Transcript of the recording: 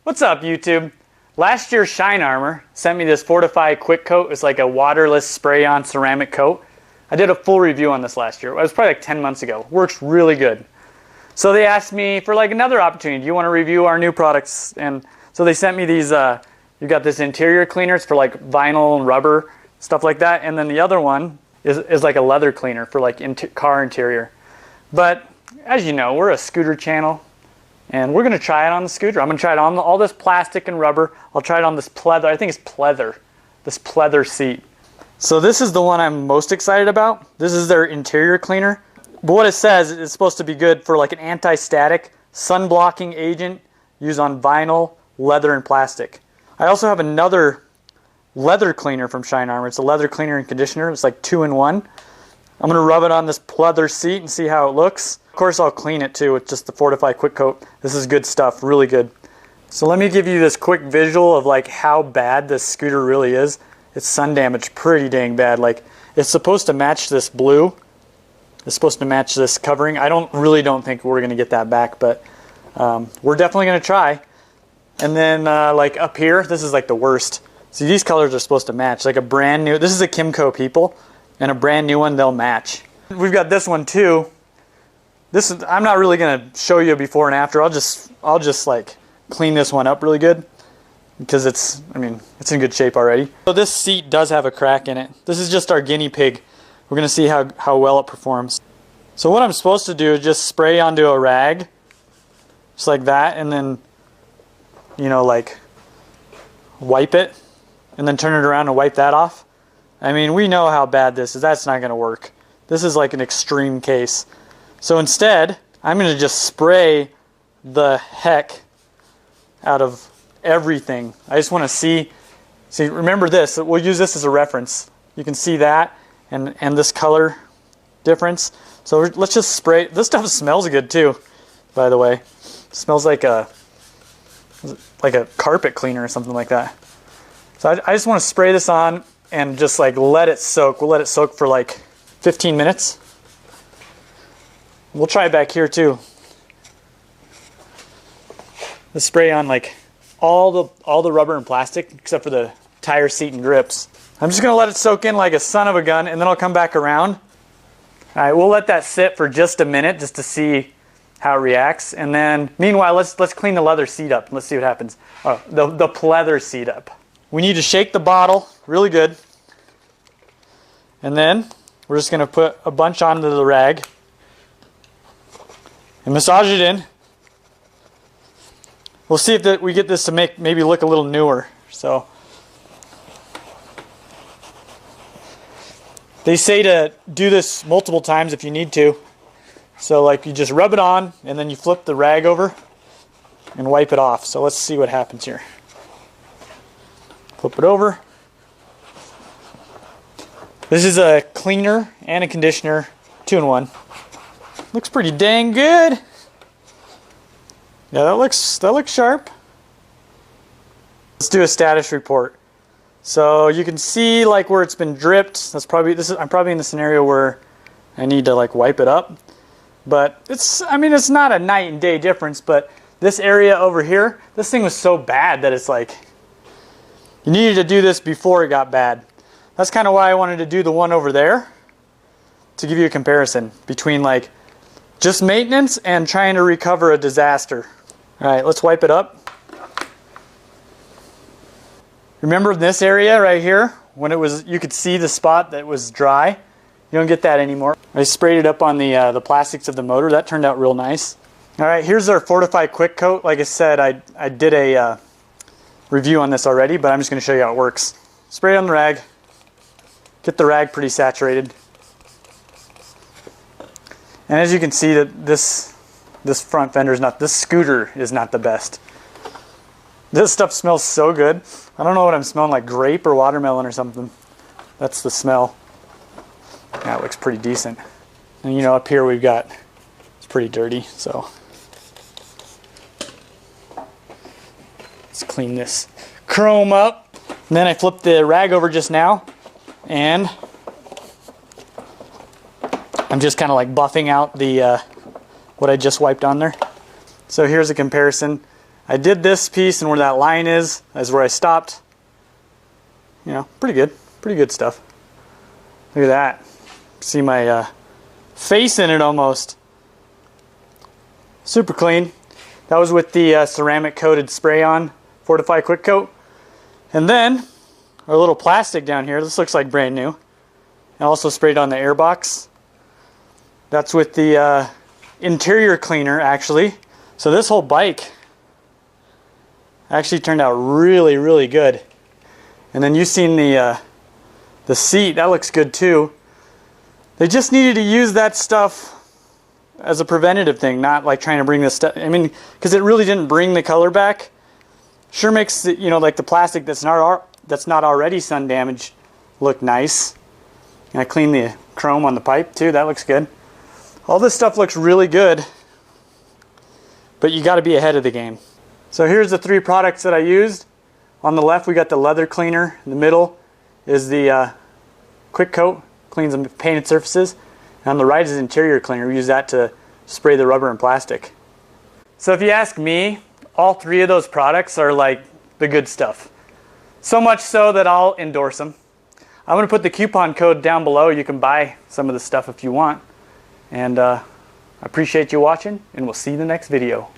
What's up, YouTube? Last year, Shine Armor sent me this Fortify Quick Coat. It's like a waterless spray-on ceramic coat. I did a full review on this last year. It was probably like 10 months ago. Works really good. So they asked me for like another opportunity. Do you want to review our new products? And so they sent me these, you got this interior cleaners for like vinyl and rubber, stuff like that. And then the other one is like a leather cleaner for like car interior. But as you know, we're a scooter channel. And we're going to try it on the scooter. I'm going to try it on all this plastic and rubber. I'll try it on this pleather. I think it's pleather. This pleather seat. So this is the one I'm most excited about. This is their interior cleaner. But what it says, it's supposed to be good for like an anti-static, sun-blocking agent used on vinyl, leather, and plastic. I also have another leather cleaner from Shine Armor. It's a leather cleaner and conditioner. It's like 2-in-1. I'm going to rub it on this pleather seat and see how it looks. Of course, I'll clean it too with just the Fortify Quick Coat. This is good stuff, really good. So let me give you this quick visual of like how bad this scooter really is. It's sun damaged pretty dang bad. Like it's supposed to match this blue. It's supposed to match this covering. I really don't think we're going to get that back, but we're definitely going to try. And then like up here, this is like the worst. See, these colors are supposed to match. Like a brand new, this is a Kimco People, and a brand new one, they'll match. We've got this one too. This is, I'm not really going to show you a before and after. I'll just like clean this one up really good because it's in good shape already. So this seat does have a crack in it. This is just our guinea pig. We're going to see how well it performs. So what I'm supposed to do is just spray onto a rag just like that, and then like wipe it and then turn it around and wipe that off. I mean, we know how bad this is. That's not going to work. This is like an extreme case. So instead, I'm going to just spray the heck out of everything. I just want to see, remember this, we'll use this as a reference. You can see that and this color difference. So let's just spray. This stuff smells good too, by the way. It smells like a carpet cleaner or something like that. So I just want to spray this on and just like let it soak. We'll let it soak for like 15 minutes. We'll try it back here too. Let's spray on like all the rubber and plastic except for the tire seat and grips. I'm just gonna let it soak in like a son of a gun, and then I'll come back around. All right, we'll let that sit for just a minute just to see how it reacts, and then meanwhile let's clean the leather seat up. Let's see what happens. Oh, the pleather seat up. We need to shake the bottle really good, and then we're just gonna put a bunch onto the rag and massage it in. We'll see if we get this to maybe look a little newer. So they say to do this multiple times if you need to. So like you just rub it on and then you flip the rag over and wipe it off. So let's see what happens here. Flip it over. This is a cleaner and a conditioner, 2-in-1. Looks pretty dang good. Yeah, that looks sharp. Let's do a status report. So you can see like where it's been dripped. I'm probably in the scenario where I need to like wipe it up. But it's not a night and day difference, but this area over here, this thing was so bad that it's like you needed to do this before it got bad. That's kind of why I wanted to do the one over there, to give you a comparison between like just maintenance and trying to recover a disaster. All right, let's wipe it up. Remember this area right here, when you could see the spot that was dry? You don't get that anymore. I sprayed it up on the plastics of the motor. That turned out real nice. All right, here's our Fortify Quick Coat. Like I said, I did a review on this already, but I'm just going to show you how it works. Spray it on the rag. Get the rag pretty saturated. And as you can see, that this front fender this scooter is not the best. This stuff smells so good. I don't know what I'm smelling, like grape or watermelon or something. That's the smell. That looks pretty decent. And up here we've got, it's pretty dirty, so let's clean this chrome up. And then I flipped the rag over just now, and I'm just kind of like buffing out the what I just wiped on there. So here's a comparison. I did this piece, and where that line is where I stopped. You know, pretty good stuff. Look at that. See my face in it almost. Super clean. That was with the ceramic coated spray-on Fortify Quick Coat. And then our little plastic down here, this looks like brand new. And also sprayed on the air box. That's with the interior cleaner actually. So this whole bike actually turned out really, really good. And then you've seen the seat, that looks good too. They just needed to use that stuff as a preventative thing, not like trying to bring this stuff. I mean, because it really didn't bring the color back. Sure makes it, you know, like the plastic that's not already sun damaged look nice. And I cleaned the chrome on the pipe too. That looks good. All this stuff looks really good, but you got to be ahead of the game. So here's the 3 products that I used. On the left we got the leather cleaner. In the middle is the Quick Coat, cleans the painted surfaces. And on the right is interior cleaner. We use that to spray the rubber and plastic. So if you ask me, all 3 of those products are like the good stuff. So much so that I'll endorse them. I'm going to put the coupon code down below. You can buy some of the stuff if you want. And I appreciate you watching, and we'll see you in the next video.